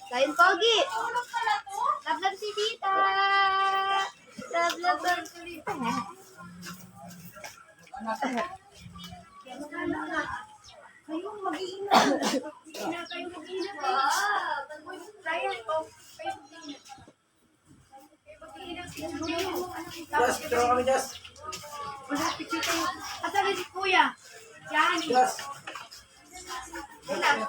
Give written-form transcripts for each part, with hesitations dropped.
Kain pogi. Lablab si Tita. Lablab si Tita. Kayong mag-iingat. Kayong mag-iingat. Just, draw kami, Just. Wala, picture tayo. Asan si Kuya? Yan. Just. Wala.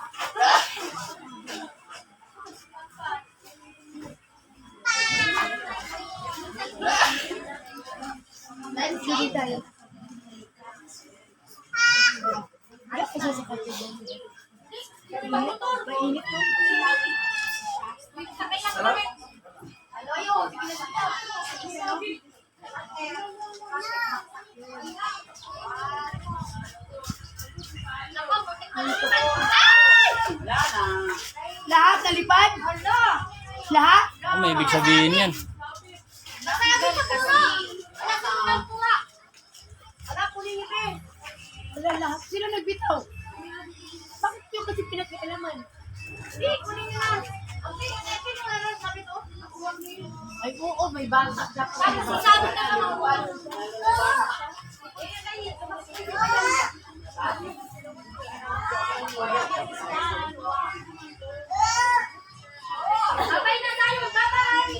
Sige tayo. Ay, isa sa kapit doon. Mainit to. Sarap. Aloyo, sige na sa lahat nalipad? Lahat? Oh, may ibig sabihin yan. Wala lahat. Sino nagbitaw? Bakit yung kasi pinag-ialaman? Hindi, kunin nyo na. Ay, oo, may bata. Bakit sasabi na naman? Babay na tayo, babay!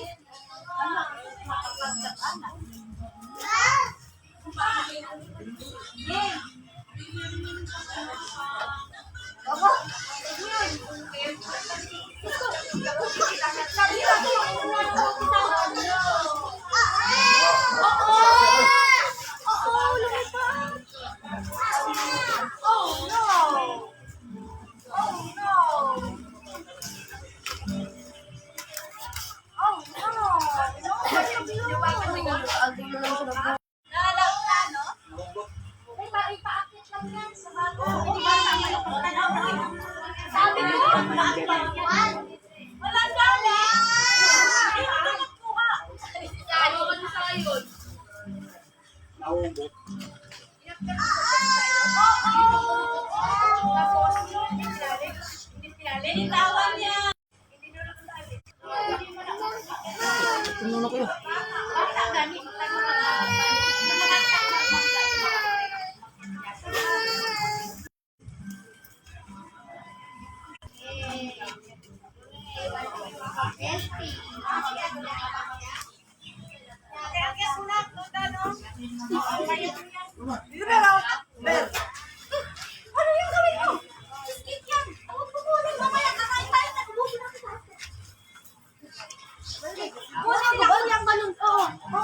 Tumulong kayo.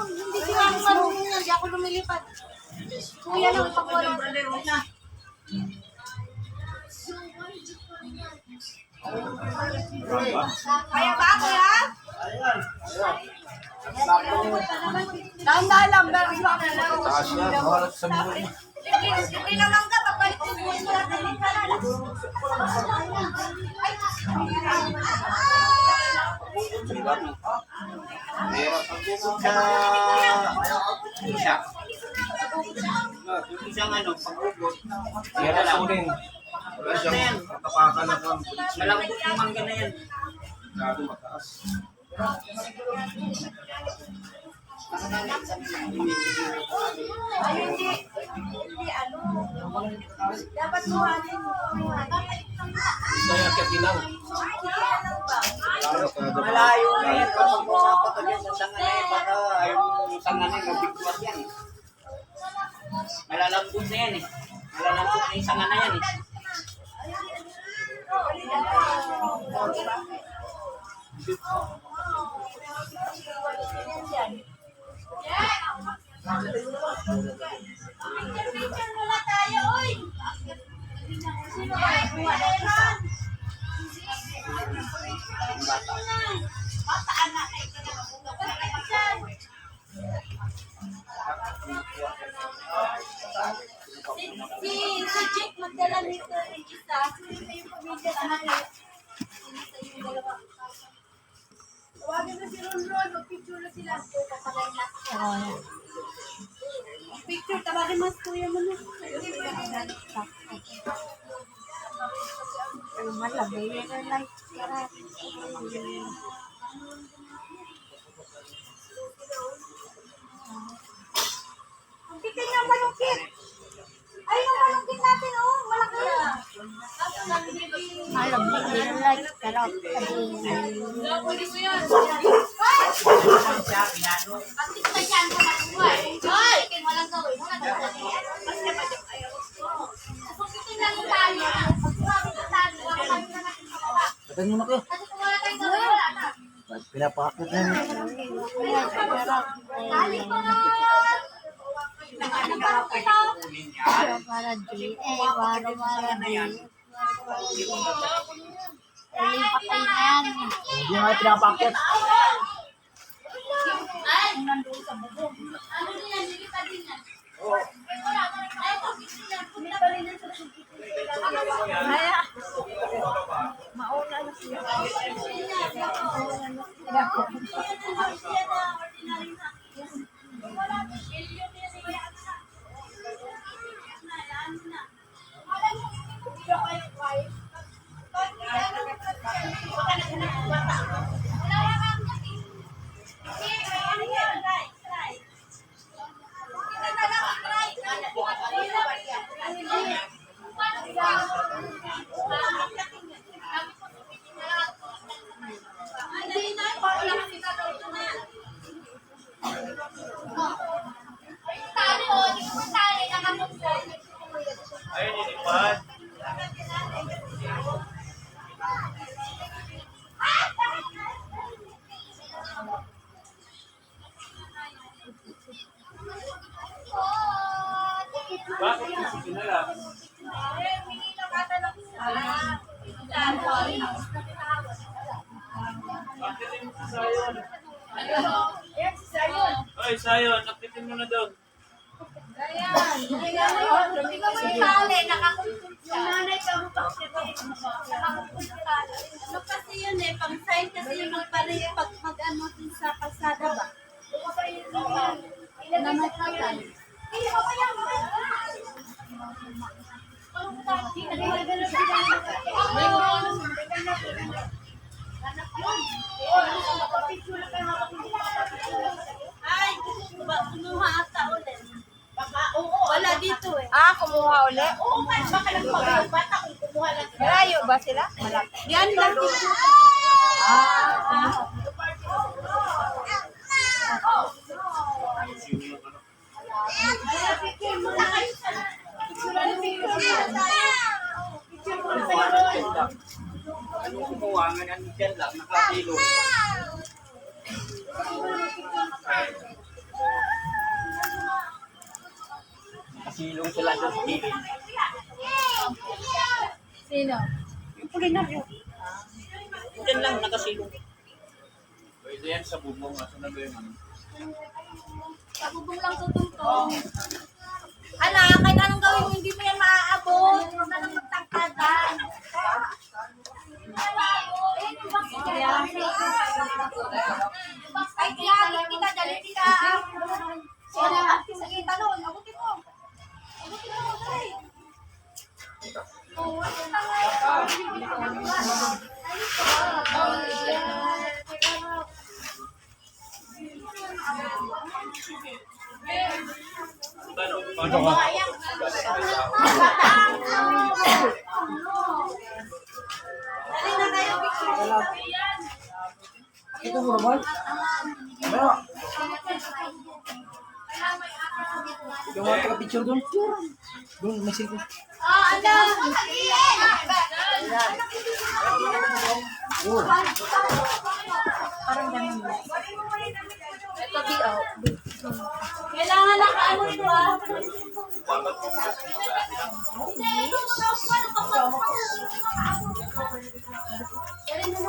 Hindi sila ako marunong yan. Di ako lumilipad. Kuya lang pag wala. Kaya ba ako ya? Dahan-dahan lang. Taas na. Mahalat sa buhay. Hindi naman ka. Pagbalik ko mo natin. Meron ang bukod sa isa. Yung isang pag-ubod. Meron ako din. Wala siyang katapakan na kang bulis. Malambot yung mangga na yan. Gado mataas. Ay, hindi dapat buhanin mo. Kaya katilang. Malayo na yan. Kapag pumapato yan sa sanganay, baka yung sanganay mabigwas yan. Malalambot na yan eh. Malalambot na yung sanganay yan eh. Picture muna tayo, oy! Sino ba? Kuya Leron! Si Jake magdala nito ng isa. Yung pamilya na Tawagin na si Ronron, mag-picture na sila. Picture, tawagin mas kuya mo na. Kita niya ang malungkit. Ay, yung malungkit natin, oh. Malaki. Alam mo, like, pero Pwede mo yan. At least may chance na matuwa, eh. Hoy! Walang gawin. Walang gawin. Basta ba yung ayaw ko? Sukitin lang yung tayo. Pagsuwabi ng tayo. Wala kami na natin magawa. Patan mo na kayo. Kasi kung wala tayong gawin, wala na. Pinapakit na yun. Dali ko na! Ano ba ito? para di, waro-waro di. Uling patay na yan. Hindi nga pinapakit. Ay! Ano din yan? Hindi pa din yan. Ay, wala. Ay, pag-isip yan. Punta pa rin yan sa Kaya, mauna na siya. Ayun, inipad. Bakit kasi kinala? Bakit yung si Sayon? Ayan si Sayon. Oy, Sayon, nakitin mo na doon. Yung nanay ka mo pa siya. Ano kasi yun eh, pang sign kasi yung magparin pag mag-ano din sa kalsada ba? Naman ka yan. Ay, kumuha ata ulit. Wala dito eh. Kumuha ulit? Oo, baka lang bata kung kumuha lang. Malayo ba sila? Malapit. Yan lang dito. Anong kumuha nga yan dyan lang, nakatilo. Nakasilong sila sa gilid. Sino? Dyan lang, nakasilong. Pwede yan sa bubong. Asa na ba yung ano? Pabubong lang tutungtong. Ala, kahit anong gawin mo, hindi mo yan maaabot. Huwag ka nang magtangkadan. Ay, kaya kita, dali kita. Sige, talon, abutin mo. Abutin mo, dali. Oh, wala na Paano? Paano ka? Dali na kayo, picture. Ito mo naman? Ano? Yung mga taga-picture doon? Doon, may silko. Ano? Doon. Kailangan lang ano ito ah. Dali Ayun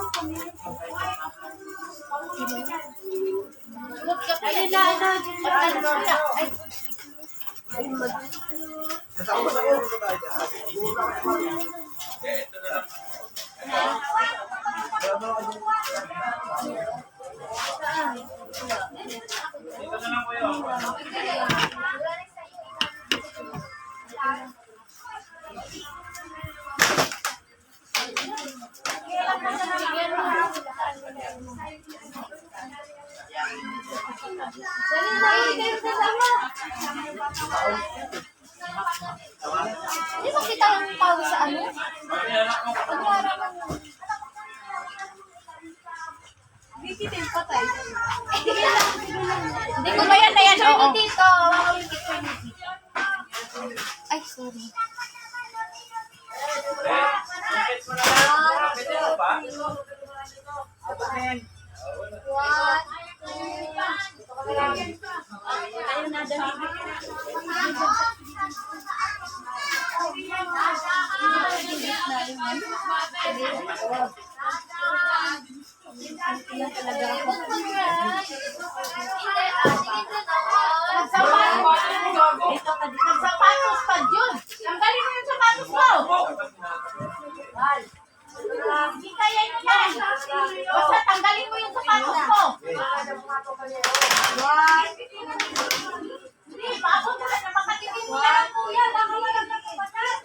na, ay. Di ba kita yung pawis sa ano? Hindi ko ba yan na yan? Oo. Dito. Ay, sorry. Nagsapatos pa yun. Tanggalin mo yung sapatos mo. Hindi kaya yun yan. Basta tanggalin mo yung sapatos mo. Hindi, paabot ka na makatikin mo yan, kuya.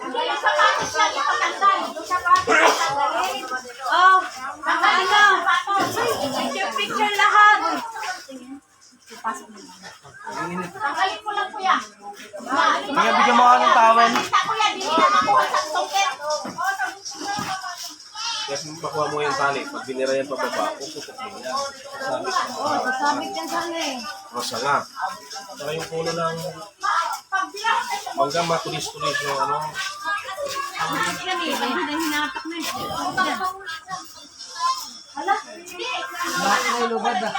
Hindi, yung sapatos lang, ipatanggal. Yung sapatos tanggalin. Oh, tanggalin mo yung sapatos. Picture lahat. Tanggalin mo lang, kuya. Kaya bigyan mo ako ng towel. Basta, kuya, di na makuha sa sungkit. Kasi makuha mo yung tali. Pag binira yan pababa, puputok mo yan. Sasabit yan sana eh. Rosa nga. Saka yung puno ng hanggang matulis-tulis yung ano. Hinatak na eh. Hala, hindi. Bakit may lubad ah?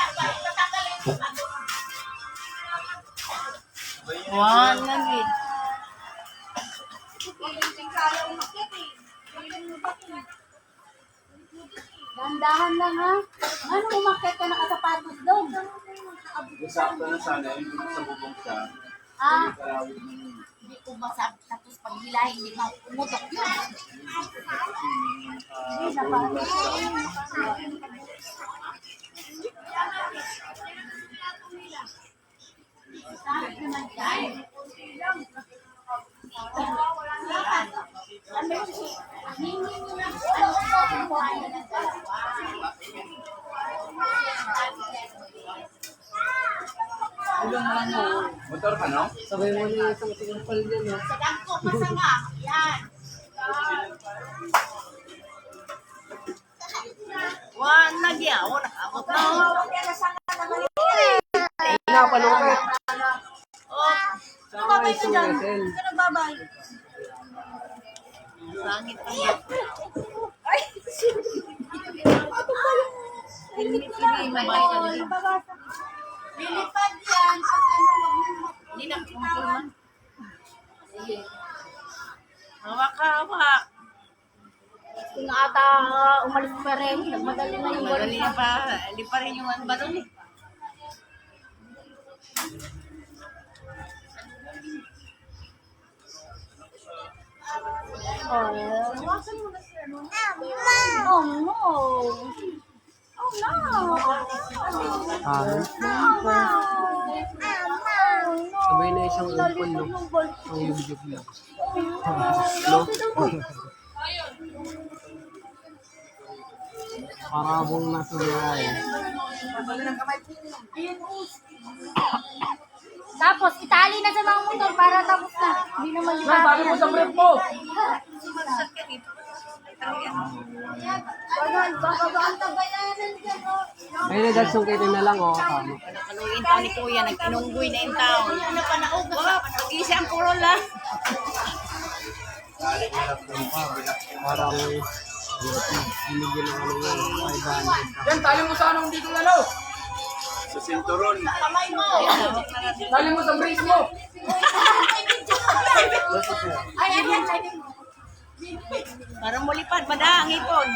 One lang Dandahan lang ha. Ano umakit ka nakasapatos doon? Sakto na sana, yung sa bubong siya. Ah, Hindi ko masabi. Tapos pag hilahin, hindi mo umutok yun. hindi na pa. Sabi naman dyan. Motor ka, no? Sabay mo na yung isang tinumpal dyan, no? Sa dangko, masama. Yan. One lagi ako. Nakakot na. Pinapalukit. Oh, Sabay sumisil. nagbabay. Sangit pa yan. Hindi mabay ka din. Lilipad yan. Pag ano, wag mo Hindi na kumpulman. Hawak ka, hawak. Kung ata umalis pa rin, nagmadali na yung Madali pa. Hindi pa rin yung ano ba doon eh. Oh no! Oh no! Sabay na isang umpal, no? Ang yugyug lang. No? Para akong nasa buhay. Tapos, itali na sa mga motor para tapos na. Hindi na malipad. Bakit mo sa brief mo? Bababaan tabay na yan dyan, oh. Ay, nadagsong kayo na lang, oh. Tama. Nakaluin tao ni Kuya, nagtinunggoy na yung tao. Ano pa naog? Pag-isa ang puro lang. Parang binigyan ng ano yun, 500. Yan, tali mo sa anong dito na, no? Sa sinturon. Kamay mo. Tali mo sa brace mo. Ay, ay, ay. Parang mulipad, padang ipon.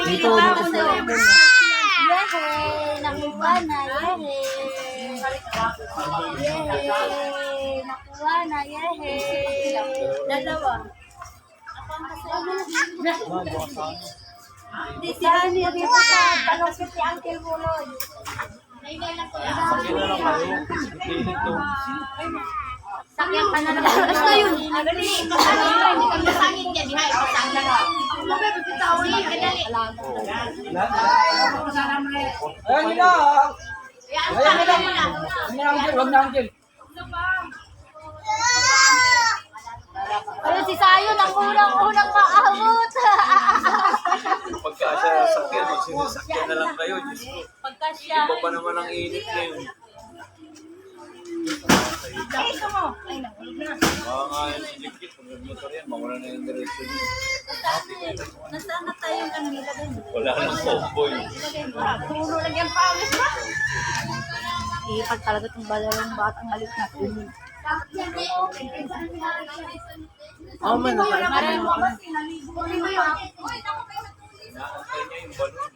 Dito sa level. Yehey! Nakuha na, yehey! Yehey! Nakuha na, yehey! Dalawa. Hindi si Ani dito sa palungkit ni Uncle Buloy. Sakyan na lang kayo. Pilit to. Sakyan ka na lang. Basta yun. Dali. Hindi kami masangin niya. Dihay. Pasang na lang. Ang mga bibitawan niya. Dali. Ayan na! Huwag na, Angel. Ayun si Sayon ang unang maahot. Pagka sa sakyan, magsinisakyan na lang kayo. Diyos ko. Pagka siya. Iba pa naman ang init ngayon. Mga nga yan si Jigit, kung nag-motor yan, mawala na yung direksyon. Nasaan na tayong kanila doon? Wala nang cowboy. Puno lang yung pawis ba? Ipag talaga itong balarong batang halit na puno. Oh, man, Inaantay niya yung balon.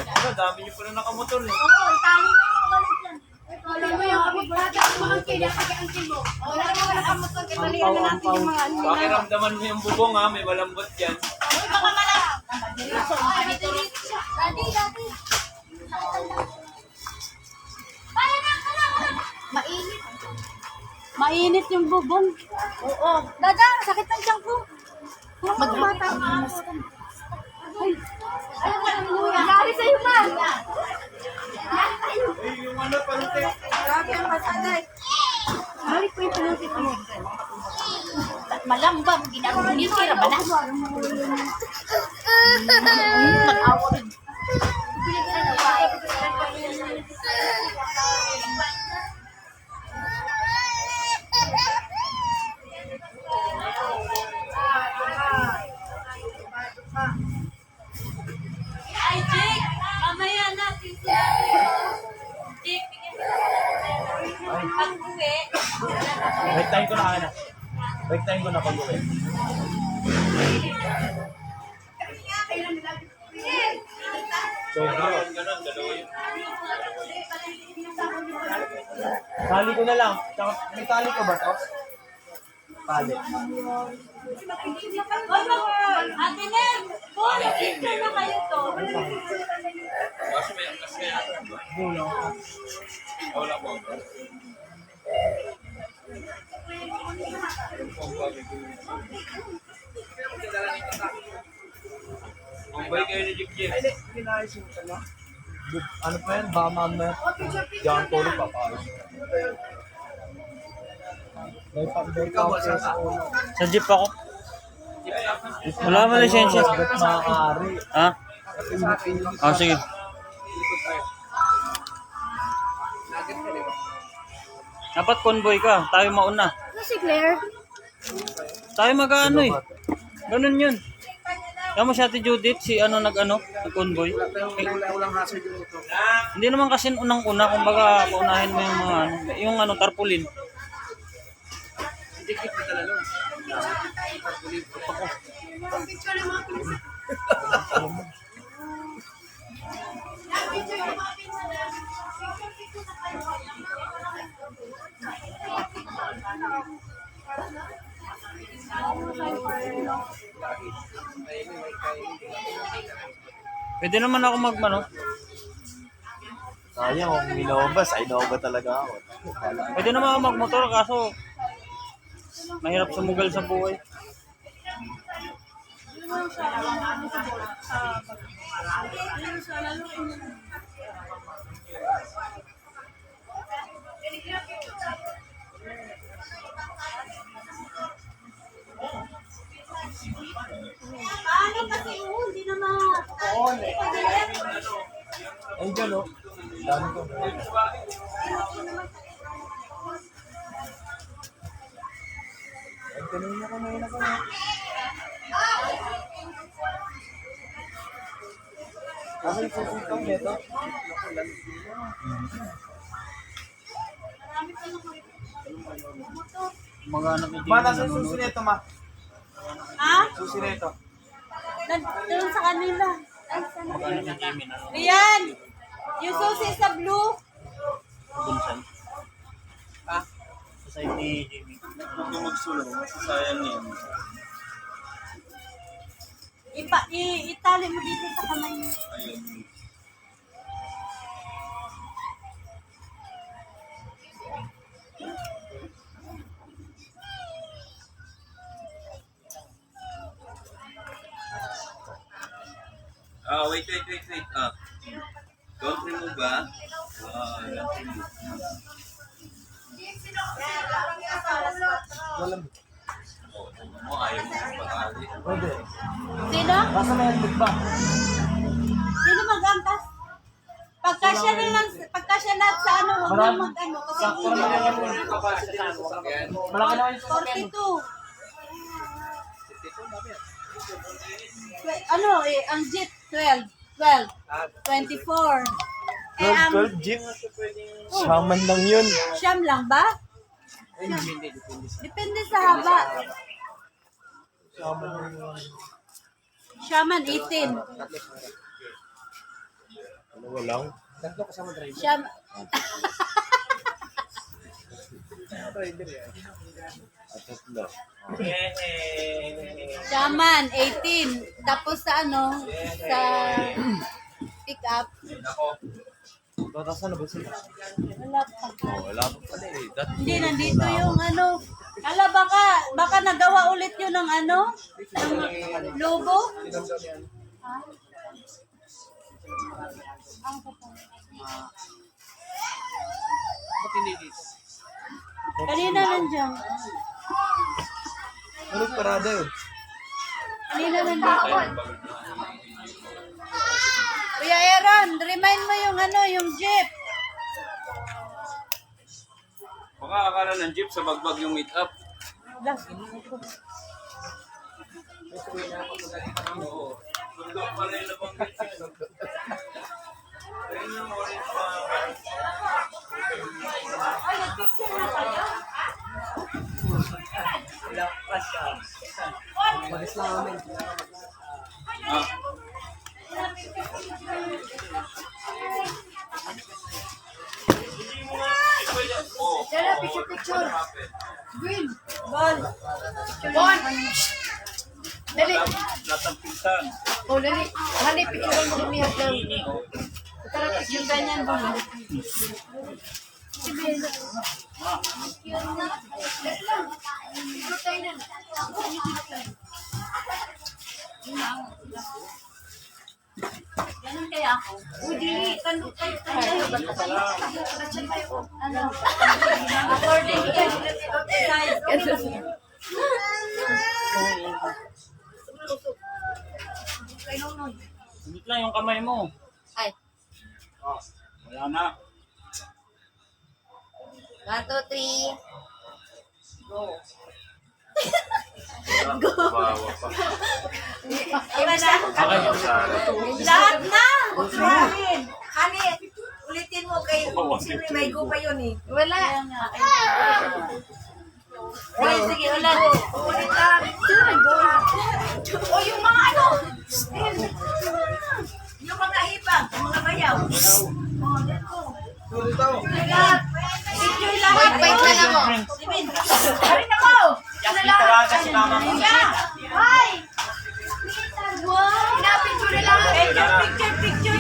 Ito, dami niyo pa na nakamotor eh. Oo, tali na yung balit yan. Wala mo yung kapag-bata at mga kaya kaya-angkin mo. Wala mo nakamotor kaya balihan na natin yung mga ano. Pakiramdaman mo yung bubong ha, may malambot yan. Uy, baka malak! Dati. Mainit. Mainit yung bubong. Oo. Dada, sakit ng tiyan ko. Magbata. Ay, nangyari sa'yo man. Yung ano, palute. Grabe ang pasaday. Balik ko yung pinuntit mo. Malambang, ginagawa niyo sira ba na? Nag-awa rin. Ay, Jake! Mamaya natin sila. Jake, bigyan mo. Pag-uwi. Break time ko na, Ana. Break time ko na pag-uwi. Sobra. Ganun, dalawa yun. Tali ko na lang. Tsaka, may tali ko ba to? Tali. Ate Nen! Boy, picture na kayo to. Kasi may angkas kaya. Bulo. Wala po. Kumbay kayo ni Jiggy. Ano pa yan? Bama mo. Diyan ko rin papayos. May pa sa ulo. Sa jeep ako. Wala mo lisensya. Ba't maaari? Ha? Ah, sige. Dapat convoy ka. Tayo mauna. Ano si Claire? Tayo mag-ano eh. Ganun yun. Kaya mo si Ate Judith, si ano nag-convoy. Hindi naman kasi unang-una, kumbaga paunahin mo yung mga yung tarpaulin. Pwede naman ako Sayang, kung Innova, sa Innova talaga ako. Pwede naman ako magmotor kaso mahirap sumugal sa buhay. Paano kasi hindi naman. Ay, dyan o. Dami ko. Ay, kanina ko. Kasi susutang nito. Mga anak ni Ma, nasa susi nito, ma. Ha? Susi nito. Nandun sa kanila. Rian! Yung susi sa blue. Bunsan. Society Jimmy. Huwag ka magsulong. Sayang yan. Itali mo dito sa kamay mo. Ayun. Wait. Don't remove, don't remove. Mo, ayaw mo pag-ali. Sino? Basta may helmet ba? Sino mag-angkas? Pagkasya na sa ano, huwag na mag-ano. Kasi Malaki naman yung sasakyan. 42. Ano ang jeep 12, 24. Ang Jeep. Shaman lang yun. siyam lang ba? Depende sa haba. Shaman lang yun. Shaman 18. Ano lang? Tatlo kasama driver. Siyam. Tatlo. Shaman 18. Tapos sa ano, sa pick up. Batasan na ba sila? Wala pa. Wala pa pala eh. Hindi, nandito yung ano. Ala, baka nagawa ulit yun ng ano? Ng logo? Ha? Ba't hindi dito? Kanina nandiyan. Ano parada yun? Kanina nandiyan. Kuya Aaron, remind mo yung ano, yung jeep. Baka akala ng jeep sa bagbag yung meet up. Oo. Bundok pa rin na bang ayun yung orange Magis lang namin. Picture. Green. Ball. Bon. Dali. Latang pinsan. Oh, dali. Hali, picture mo lumihap lang. Yung ganyan ba? Ganun kaya ako. Hindi, ano, according to size. Hindi lang yung kamay mo. Ay, Wala na. 1, 2, 3. Bawa pa. Iba na. Lahat na. Utrahin. Hani, ulitin mo kay siyempre may go pa yun eh. Wala. Ay, sige, ulit. Ulit lang. Sino nag-go? O yung mga ano? Yung mga hipag, yung mga bayaw. Oh, dito. Lahat. Picture lahat. Wait na lang mo. Simin. Karin ako. Just tawagan si mama mo. Hi! Wow! Pinapicture lang. Picture.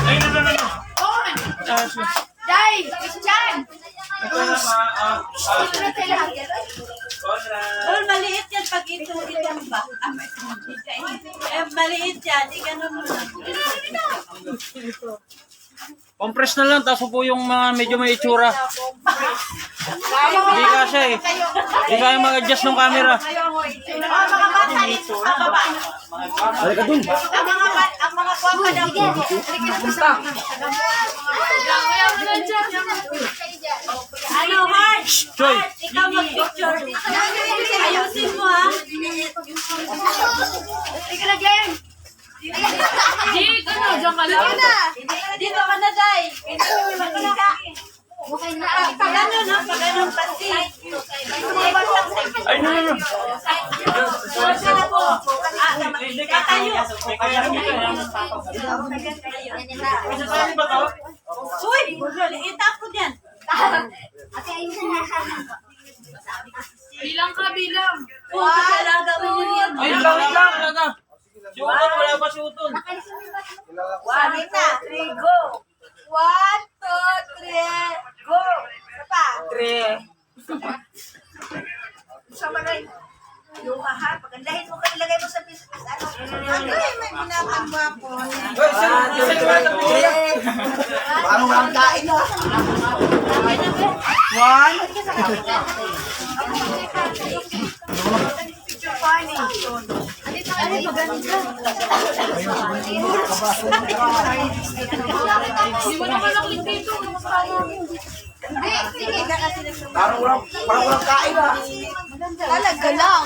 Ay, no. On. Dai, Christian. Ito na Picture na tayo lahat. Oh, maliit yan pag ito ba? Maliit yan. Di ganun mo lang. Compress na lang, tapos po yung mga medyo may itsura. Hindi kasya eh. Hindi kaya mag-adjust ng camera. Mga bata dito sa baba. Ang mga kwapa daw po. Ano, Heart? Choy! Ikaw mag-picture. Ayusin mo, ha? Ika na, Jen. Dito na, diyan ka lang. Dito ka na, Day. Okay na. Pag ano, no? Pag anong pansin. Ay, no. Kasi na po. Katayo. Uy! Itap ko dyan. Bilang ka, bilang. Alaga mo yun. Ay, lang. Talaga. Si Utol, wala pa si Utol. One, na. 3, go. 1, 2, 3, go. Ano pa? 3. Sa manay. Yung ha, pagandahin mo ka, ilagay mo sa business. Ano? May binatangwa po. Parang walang kain na. Hindi mo naman lang dito. Parang walang kain na. Talaga lang.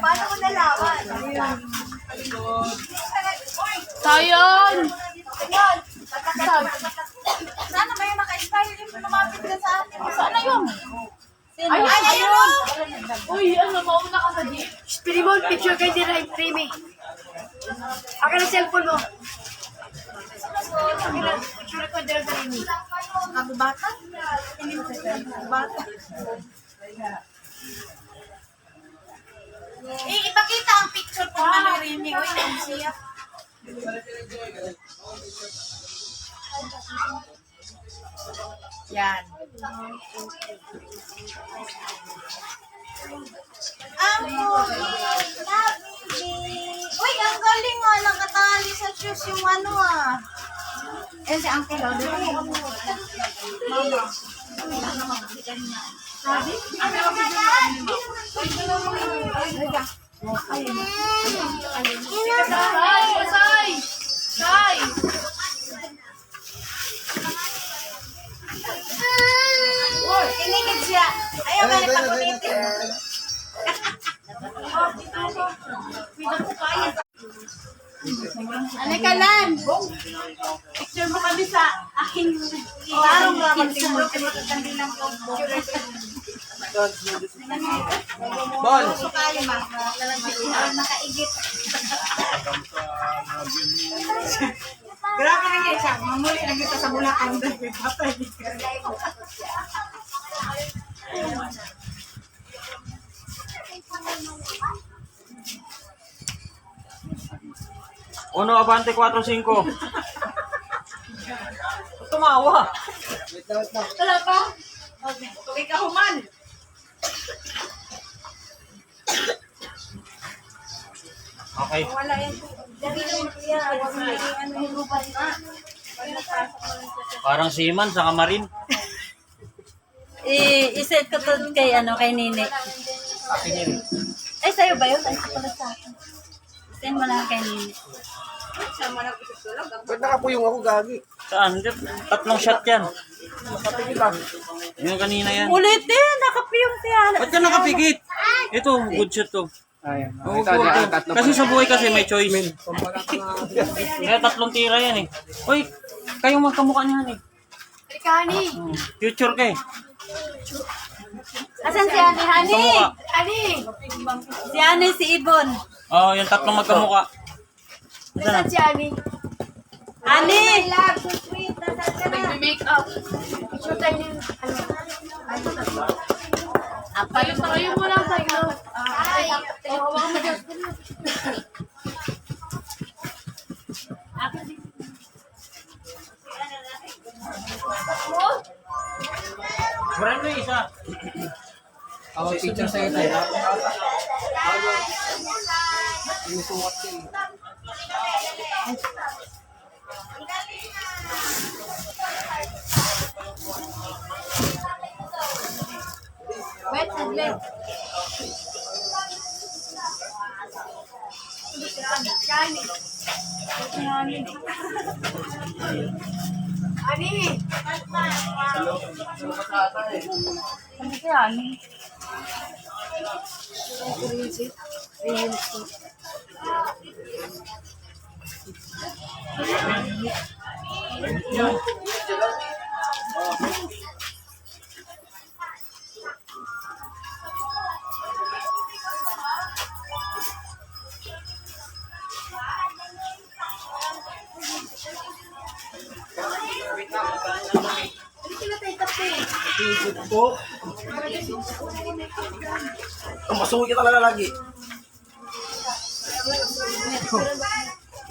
Paano mo nalaman? Sayang! Sana may naka-inspire yung lumapit ka sa atin. Saan na yun? Ay, ayun! Uy, ano, mauna ka sa jeep. Spirimon, picture kay Dira yung frame. Akin ang cellphone mo. Picture ko Dira sa rin. Ako bata? Hindi mo sa bata. Ipakita ang picture kung ano rin niyo. Yung siya. Yan. Ang uy, ang galing ah. Nakatali sa shoes yung ano ah. Eh, si Uncle Lolo. Mama. Sabi? Say! Tinigid siya. Ayaw nga na pag-ulitin. Ano ka lan? Picture mo kami sa aking parang picture mo kami lang po. Bon! Kayo ma. Nakaigit. Grabe na nga siya. Mamuli na kita sa Bulacan. Patay. Uno, abante, 4-5. Tumawa. Wala pa? Okay ka human. Okay. Wala yan. Dami na ano yung rupan na. Parang seaman sa kamarin. I-set ko to kay kay Nini. Ay, sa'yo ba yun? Ay, pala sa akin. Send mo lang kay Nini. Ba't nakapuyong ako, gagi? Saan? 3 shot yan. Yung kanina yan. Ulit din, nakapiyong siya. Ba't ka nakapigit? Ito, good shot to. Ayan. Oo, Ito, good. tatlo Kasi pa. sa buhay kasi may choice. Kumpara ka nga. Kaya 3 tira yan eh. Uy, kayong magkamukha niyan eh. Kani. Future ka eh. Asan si Ani? Hani? Kamukha. Ani? Si Ani, si Ibon. Oo, yung 3 magkamukha. Asan na? si Ani? Ani! Nag-make up. Picture tayo ng Tayo mo lang tayo. Ay! Hawakan mo dyan. Brand new isa. Ako picture sa'yo tayo. Yung suwat din. Wait, saglit. Ani! Ano si Ani? Isip ko. Masuwi ka talaga lagi.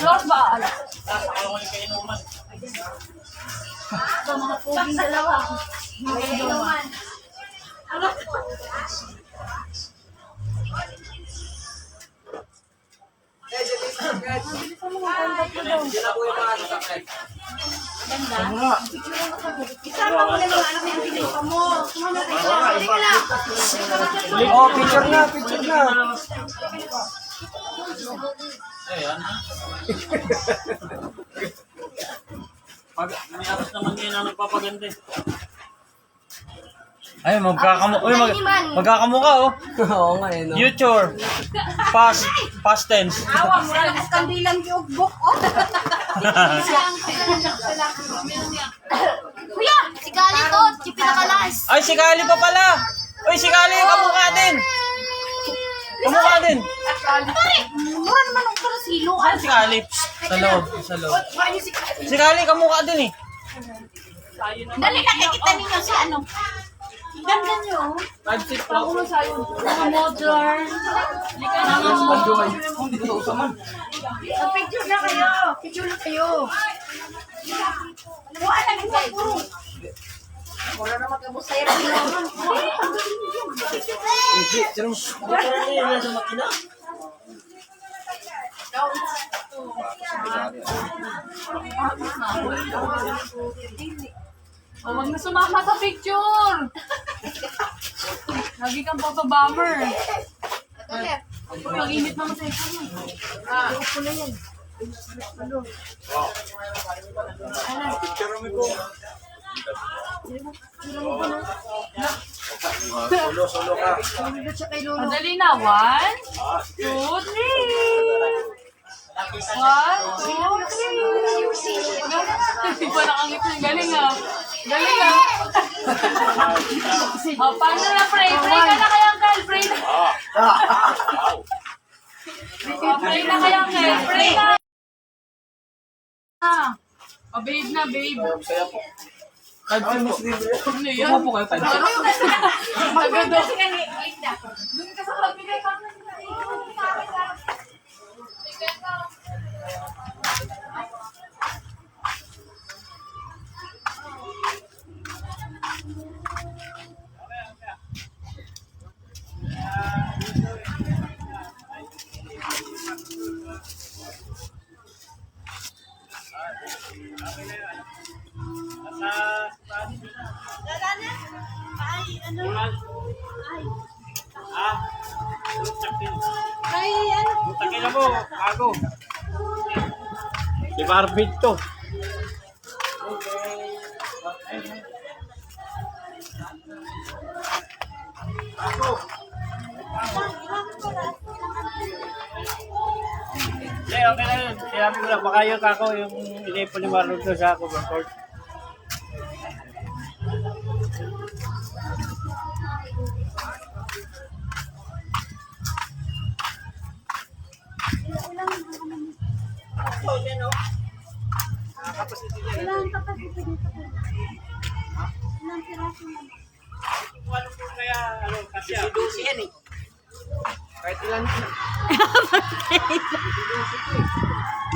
Lord ba? Ito mga puging dalawa. Inuman. Isama mo na mga anak na yung pinuha mo. Halika lang. Oh, picture na, picture na. Pag may aras naman yun ang nagpapaganda eh. Ay, magkakamukha oh. Oo nga eh, no? Future. Past tense. Awa mo lang. Kandilang yung book. Kuya, si Gali to, si pinakalas. Ay, si Kali pa pala. Uy, si Kali, kamukha din. Kamukha din. Mura naman ang karasilo. Ay, si Kali. Sa loob, sa loob. Si Kali, kamukha din eh. Dali nakikita ninyo si ano. Ganda nyo. 5'6" Pagulo sa'yo. Mga modern. Sa picture na kayo. Picture na kayo. Wala na yung puro. Wala na magkabusay rin naman. Oh, wag na sumama sa picture. Lagi kang photo-bomber. Pag-init naman sa ito mo. Upo na yan. Solo ka. Madali na. 1, 2, 3. 1, 2, 3. Hindi pa nakangit na. Galing ah. Galing ah. Oh, paano na pray? Pray ka na kayang Gal. Pray na. Pray na kayang Gal. Pray na. Oh, babe na, babe. Ay, Muslim. Ano yan? po kayo, 5'6". Maganda. Doon ka sa pagbigay ka. Takin na mo, bago. Di Barbie to. Okay na yun. Sinabi ko lang, baka yun ako yung inipo ni Marlon to sa cover court.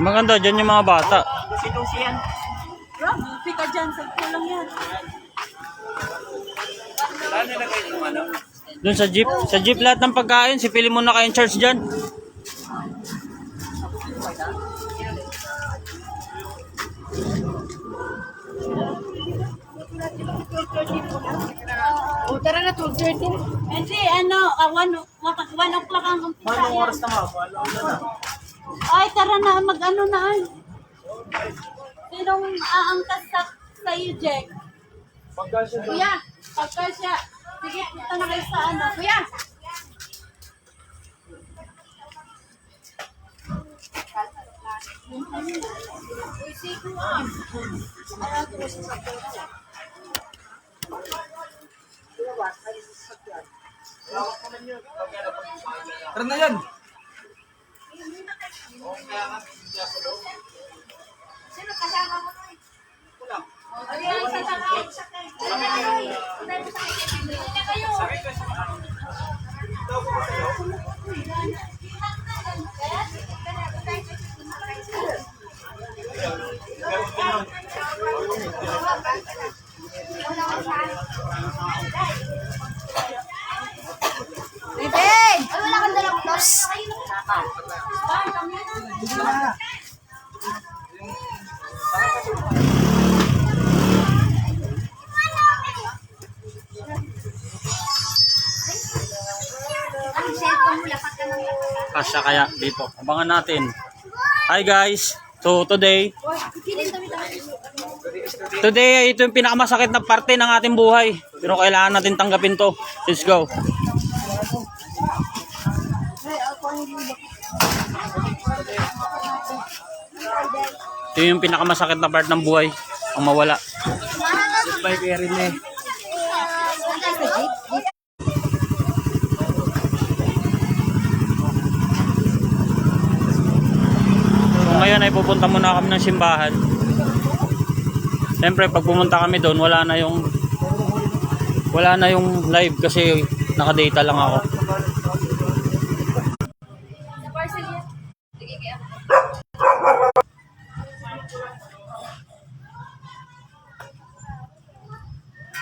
Maganda dyan yung mga bata. Grabe ka dyan. Sakto lang yan. Saan nilagay yung ano? Doon sa jeep. Sa jeep lahat ng pagkain. Sipili mo na kayo in charge dyan. O, tara na, 12:30. Hindi, ano, 1 o'clock ang umpisa. Anong oras na mga? Ay, tara na, mag-ano na ay. Sinong aangkas sa iyo, Jack? Kuya, pagkasya. Sige, punta na kayo sa ano. Kuya! Tara na yan. Sino kasama mo? Wala. Ayun, sa Ay, wala kang dalang gloves. Ang cellphone mo, lapat ka ng lapat. Kasya kaya dito. Abangan natin. Hi guys. So today ito yung pinakamasakit na parte ng ating buhay. Pero kailangan natin tanggapin to. Let's go. Ito yung pinakamasakit na part ng buhay. Ang mawala. Goodbye kay Rene. So ngayon ay pupunta muna kami ng simbahan. Siyempre pag pumunta kami doon wala na yung live kasi nakadata lang ako. Sa parcel yan. Sige, kaya.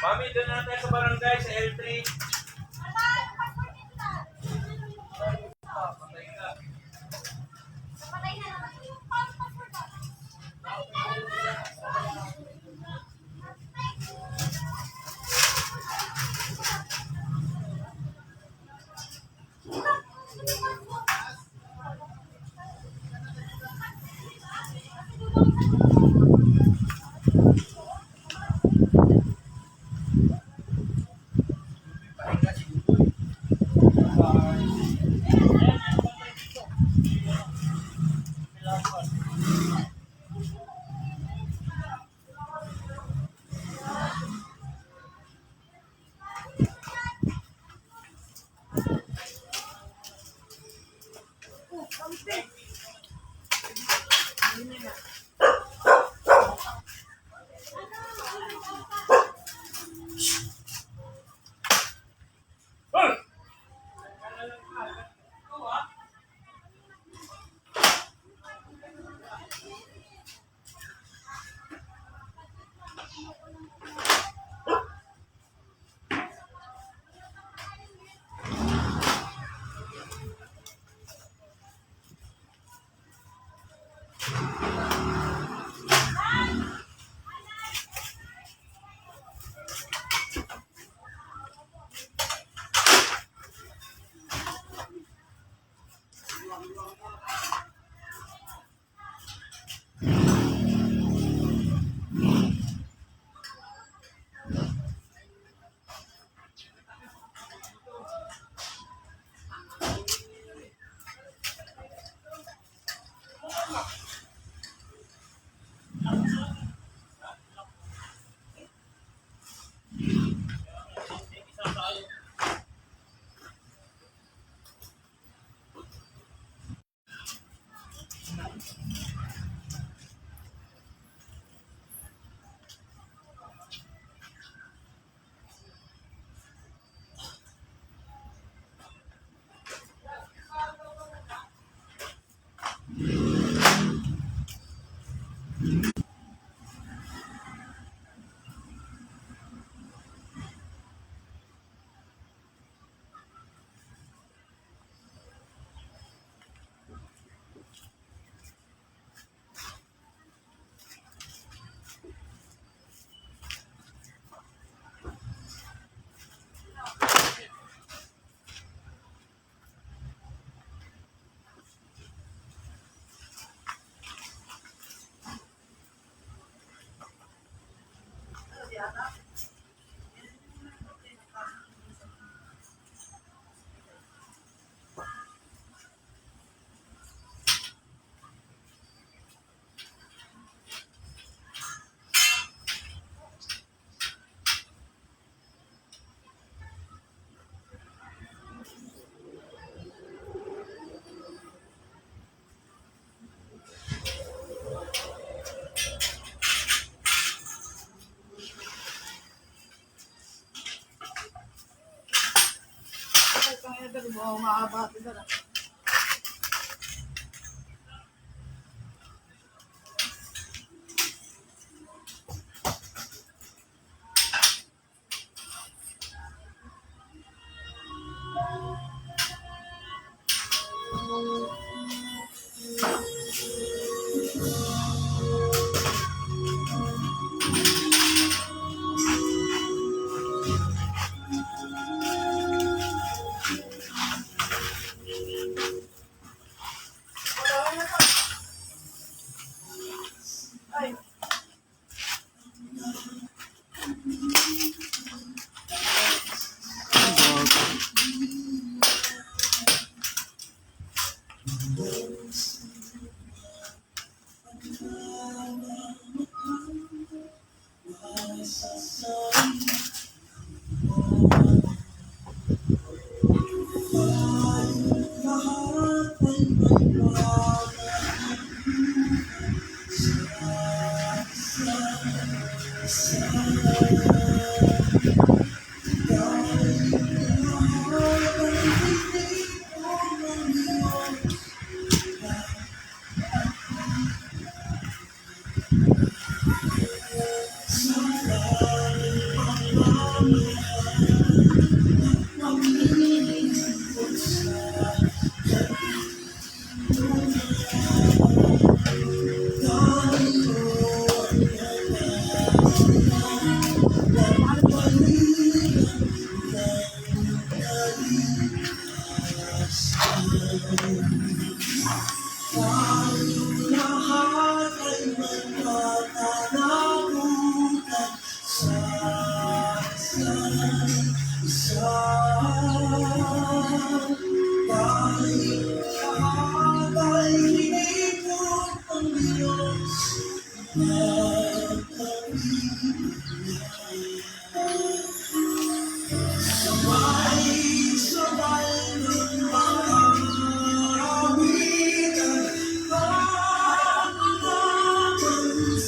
Mami, doon na tayo sa barangay, sa L3.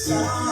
Sa